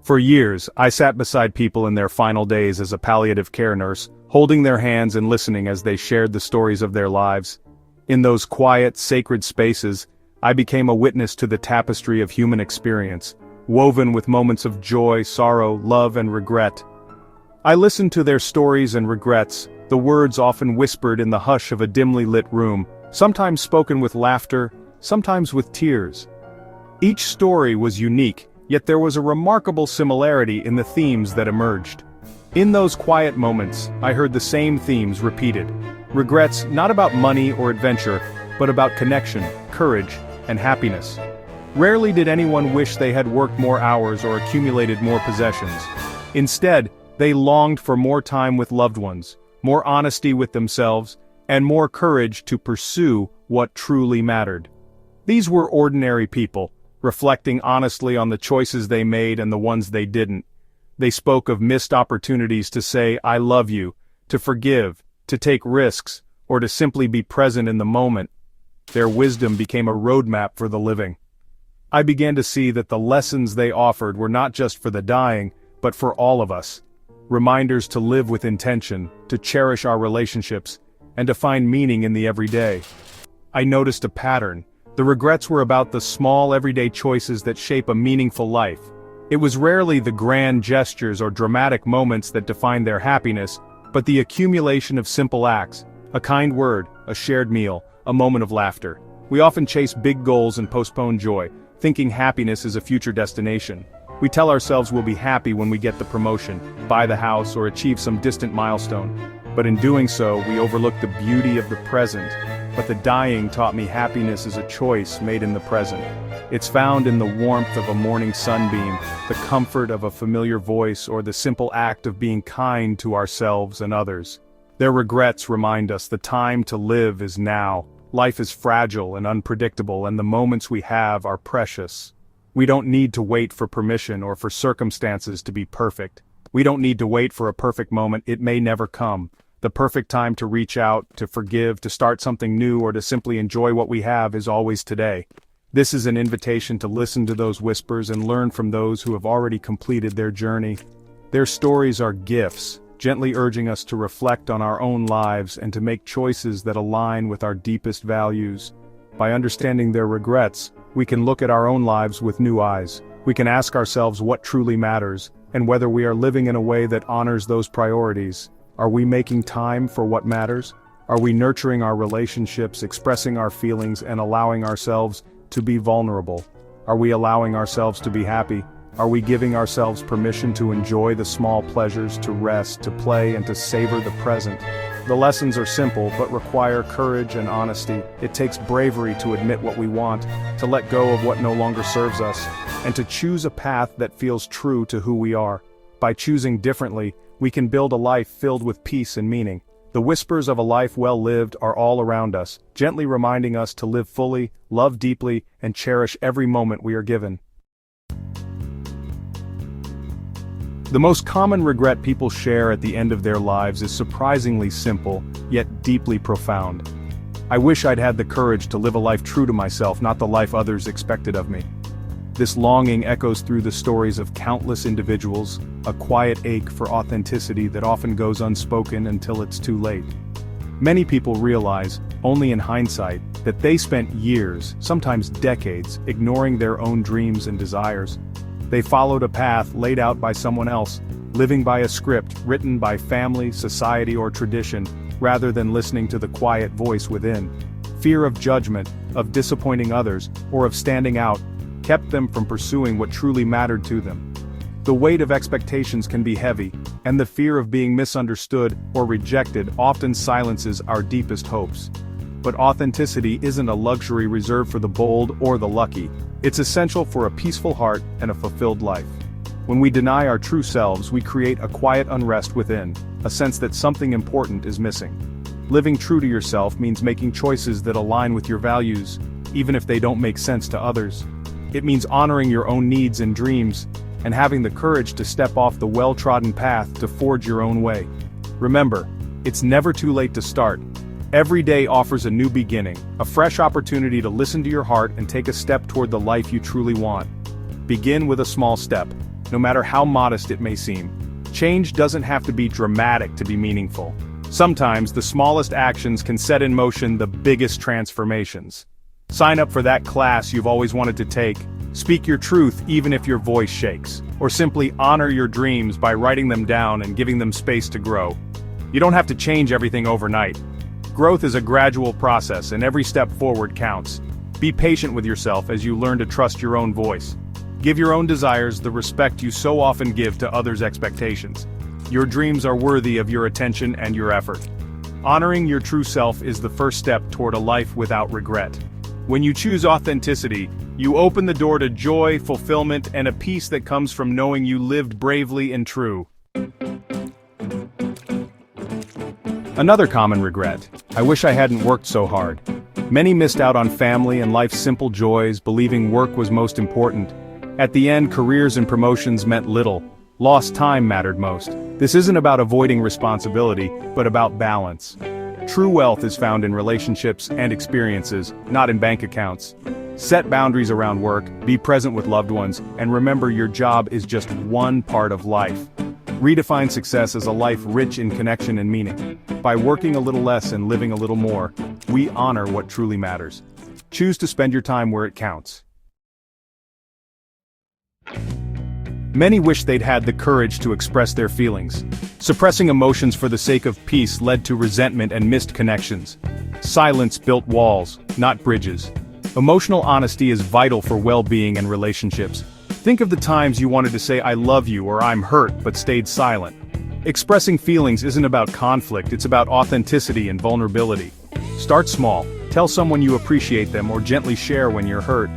For years, I sat beside people in their final days as a palliative care nurse, holding their hands and listening as they shared the stories of their lives. In those quiet, sacred spaces, I became a witness to the tapestry of human experience, woven with moments of joy, sorrow, love, and regret. I listened to their stories and regrets, the words often whispered in the hush of a dimly lit room, sometimes spoken with laughter, sometimes with tears. Each story was unique, yet there was a remarkable similarity in the themes that emerged. In those quiet moments, I heard the same themes repeated. Regrets not about money or adventure, but about connection, courage, and happiness. Rarely did anyone wish they had worked more hours or accumulated more possessions. Instead, they longed for more time with loved ones, more honesty with themselves, and more courage to pursue what truly mattered. These were ordinary people, reflecting honestly on the choices they made and the ones they didn't. They spoke of missed opportunities to say, "I love you," to forgive, to take risks, or to simply be present in the moment. Their wisdom became a roadmap for the living. I began to see that the lessons they offered were not just for the dying, but for all of us. Reminders to live with intention, to cherish our relationships, and to find meaning in the everyday. I noticed a pattern. The regrets were about the small everyday choices that shape a meaningful life. It was rarely the grand gestures or dramatic moments that defined their happiness, but the accumulation of simple acts, a kind word, a shared meal, a moment of laughter. We often chase big goals and postpone joy, thinking happiness is a future destination. We tell ourselves we'll be happy when we get the promotion, buy the house, or achieve some distant milestone. But in doing so, we overlook the beauty of the present. But the dying taught me happiness is a choice made in the present. It's found in the warmth of a morning sunbeam, the comfort of a familiar voice, or the simple act of being kind to ourselves and others. Their regrets remind us the time to live is now. Life is fragile and unpredictable, and the moments we have are precious. We don't need to wait for permission or for circumstances to be perfect. We don't need to wait for a perfect moment, it may never come. The perfect time to reach out, to forgive, to start something new, or to simply enjoy what we have is always today. This is an invitation to listen to those whispers and learn from those who have already completed their journey. Their stories are gifts, gently urging us to reflect on our own lives and to make choices that align with our deepest values. By understanding their regrets, we can look at our own lives with new eyes. We can ask ourselves what truly matters, and whether we are living in a way that honors those priorities. Are we making time for what matters? Are we nurturing our relationships, expressing our feelings, and allowing ourselves to be vulnerable? Are we allowing ourselves to be happy? Are we giving ourselves permission to enjoy the small pleasures, to rest, to play, and to savor the present? The lessons are simple, but require courage and honesty. It takes bravery to admit what we want, to let go of what no longer serves us, and to choose a path that feels true to who we are. By choosing differently, we can build a life filled with peace and meaning. The whispers of a life well lived are all around us, gently reminding us to live fully, love deeply, and cherish every moment we are given. The most common regret people share at the end of their lives is surprisingly simple, yet deeply profound. I wish I'd had the courage to live a life true to myself, not the life others expected of me. This longing echoes through the stories of countless individuals, a quiet ache for authenticity that often goes unspoken until it's too late. Many people realize, only in hindsight, that they spent years, sometimes decades, ignoring their own dreams and desires. They followed a path laid out by someone else, living by a script written by family, society, or tradition, rather than listening to the quiet voice within. Fear of judgment, of disappointing others, or of standing out, kept them from pursuing what truly mattered to them. The weight of expectations can be heavy, and the fear of being misunderstood or rejected often silences our deepest hopes. But authenticity isn't a luxury reserved for the bold or the lucky. It's essential for a peaceful heart and a fulfilled life. When we deny our true selves, we create a quiet unrest within, a sense that something important is missing. Living true to yourself means making choices that align with your values, even if they don't make sense to others. It means honoring your own needs and dreams, and having the courage to step off the well-trodden path to forge your own way. Remember, it's never too late to start. Every day offers a new beginning, a fresh opportunity to listen to your heart and take a step toward the life you truly want. Begin with a small step. no matter how modest it may seem. Change doesn't have to be dramatic to be meaningful. Sometimes the smallest actions can set in motion the biggest transformations. Sign up for that class you've always wanted to take, speak your truth even if your voice shakes, or simply honor your dreams by writing them down and giving them space to grow. You don't have to change everything overnight. Growth is a gradual process and every step forward counts. Be patient with yourself as you learn to trust your own voice. Give your own desires the respect you so often give to others' expectations. Your dreams are worthy of your attention and your effort. Honoring your true self is the first step toward a life without regret. When you choose authenticity, you open the door to joy, fulfillment, and a peace that comes from knowing you lived bravely and true. Another common regret: I wish I hadn't worked so hard. Many missed out on family and life's simple joys, believing work was most important. At the end, careers and promotions meant little. Lost time mattered most. This isn't about avoiding responsibility, but about balance. True wealth is found in relationships and experiences, not in bank accounts. Set boundaries around work, be present with loved ones, and remember your job is just one part of life. Redefine success as a life rich in connection and meaning. By working a little less and living a little more, we honor what truly matters. Choose to spend your time where it counts. Many wish they'd had the courage to express their feelings. Suppressing emotions for the sake of peace led to resentment and missed connections. Silence built walls, not bridges. Emotional honesty is vital for well-being and relationships. Think of the times you wanted to say "I love you" or "I'm hurt" but stayed silent. Expressing feelings isn't about conflict, it's about authenticity and vulnerability. Start small, tell someone you appreciate them or gently share when you're hurt.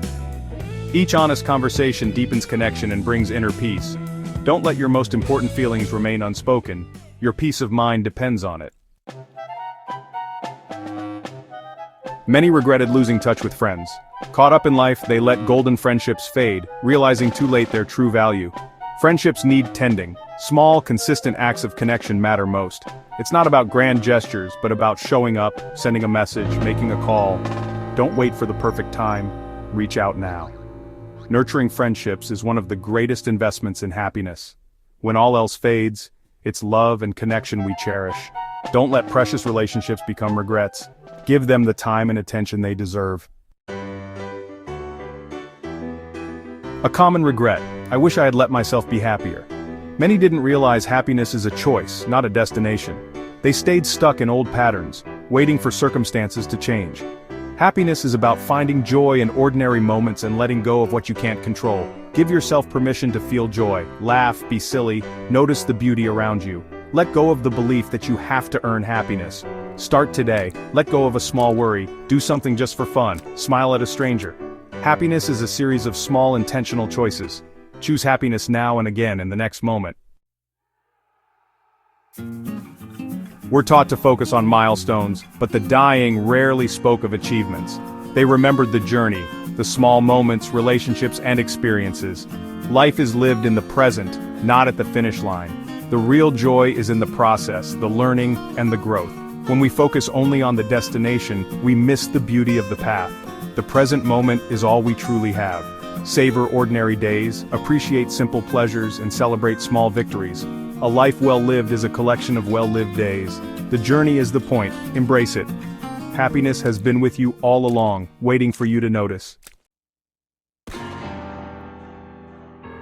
Each honest conversation deepens connection and brings inner peace. Don't let your most important feelings remain unspoken. Your peace of mind depends on it. Many regretted losing touch with friends. Caught up in life, they let golden friendships fade, realizing too late their true value. Friendships need tending. Small, consistent acts of connection matter most. It's not about grand gestures, but about showing up, sending a message, making a call. Don't wait for the perfect time. Reach out now. Nurturing friendships is one of the greatest investments in happiness. When all else fades, it's love and connection we cherish. Don't let precious relationships become regrets. Give them the time and attention they deserve. A common regret: I wish I had let myself be happier. Many didn't realize happiness is a choice, not a destination. They stayed stuck in old patterns, waiting for circumstances to change. Happiness is about finding joy in ordinary moments and letting go of what you can't control. Give yourself permission to feel joy, laugh, be silly, notice the beauty around you. Let go of the belief that you have to earn happiness. Start today, let go of a small worry, do something just for fun, smile at a stranger. Happiness is a series of small intentional choices. Choose happiness now and again in the next moment. We're taught to focus on milestones, but the dying rarely spoke of achievements. They remembered the journey, the small moments, relationships, and experiences. Life is lived in the present, not at the finish line. The real joy is in the process, the learning, and the growth. When we focus only on the destination, we miss the beauty of the path. The present moment is all we truly have. Savor ordinary days, appreciate simple pleasures, and celebrate small victories. A life well lived is a collection of well-lived days. The journey is the point, embrace it. Happiness has been with you all along, waiting for you to notice.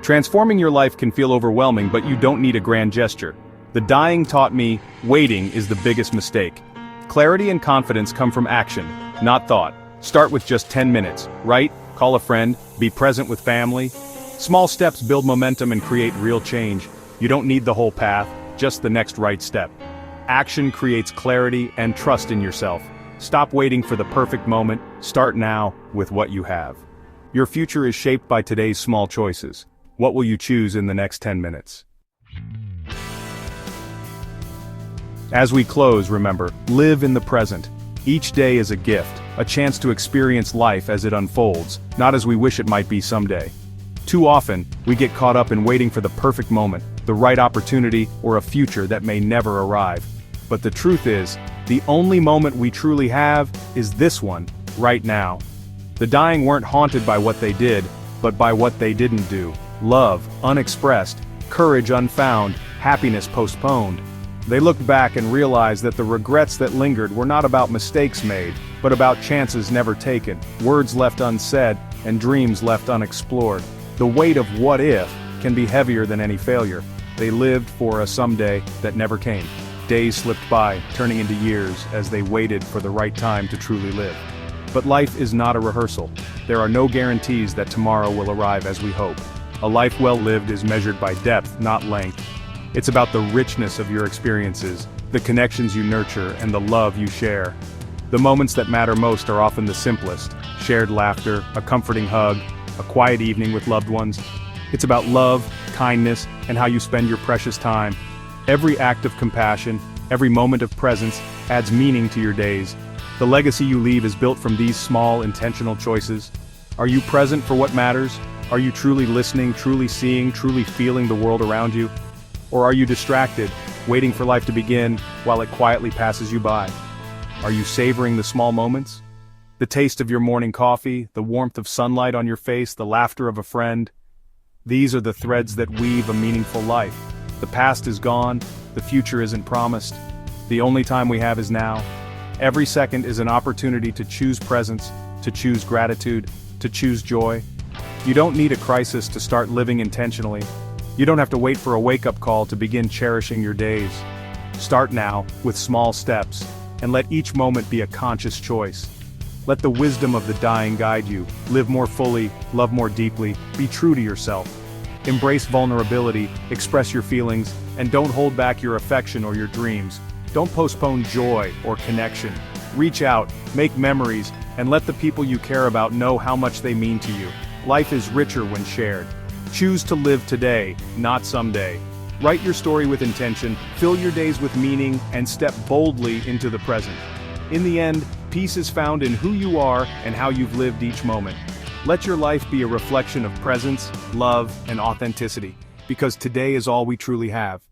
Transforming your life can feel overwhelming, but you don't need a grand gesture. The dying taught me, waiting is the biggest mistake. Clarity and confidence come from action, not thought. Start with just 10 minutes, write, call a friend, be present with family. Small steps build momentum and create real change. You don't need the whole path, just the next right step. Action creates clarity and trust in yourself. Stop waiting for the perfect moment, start now with what you have. Your future is shaped by today's small choices. What will you choose in the next 10 minutes? As we close, remember, live in the present. Each day is a gift, a chance to experience life as it unfolds, not as we wish it might be someday. Too often, we get caught up in waiting for the perfect moment, the right opportunity, or a future that may never arrive. But the truth is, the only moment we truly have is this one, right now. The dying weren't haunted by what they did, but by what they didn't do. love unexpressed, courage unfound, happiness postponed. They looked back and realized that the regrets that lingered were not about mistakes made, but about chances never taken, words left unsaid, and dreams left unexplored. The weight of what if can be heavier than any failure. They lived for a someday that never came. Days slipped by, turning into years as they waited for the right time to truly live. But life is not a rehearsal. There are no guarantees that tomorrow will arrive as we hope. A life well lived is measured by depth, not length. It's about the richness of your experiences, the connections you nurture, and the love you share. The moments that matter most are often the simplest: shared laughter, a comforting hug, a quiet evening with loved ones. It's about love, kindness, and how you spend your precious time. Every act of compassion, every moment of presence, adds meaning to your days. The legacy you leave is built from these small, intentional choices. Are you present for what matters? Are you truly listening, truly seeing, truly feeling the world around you? Or are you distracted, waiting for life to begin while it quietly passes you by? Are you savoring the small moments? The taste of your morning coffee, the warmth of sunlight on your face, the laughter of a friend. These are the threads that weave a meaningful life. The past is gone, the future isn't promised. The only time we have is now. Every second is an opportunity to choose presence, to choose gratitude, to choose joy. You don't need a crisis to start living intentionally. You don't have to wait for a wake-up call to begin cherishing your days. Start now, with small steps, and let each moment be a conscious choice. Let the wisdom of the dying guide you. Live more fully, love more deeply, be true to yourself. Embrace vulnerability, express your feelings, and don't hold back your affection or your dreams. Don't postpone joy or connection. Reach out, make memories, and let the people you care about know how much they mean to you. Life is richer when shared. Choose to live today, not someday. Write your story with intention, fill your days with meaning, and step boldly into the present. In the end, peace is found in who you are and how you've lived each moment. Let your life be a reflection of presence, love, and authenticity, because today is all we truly have.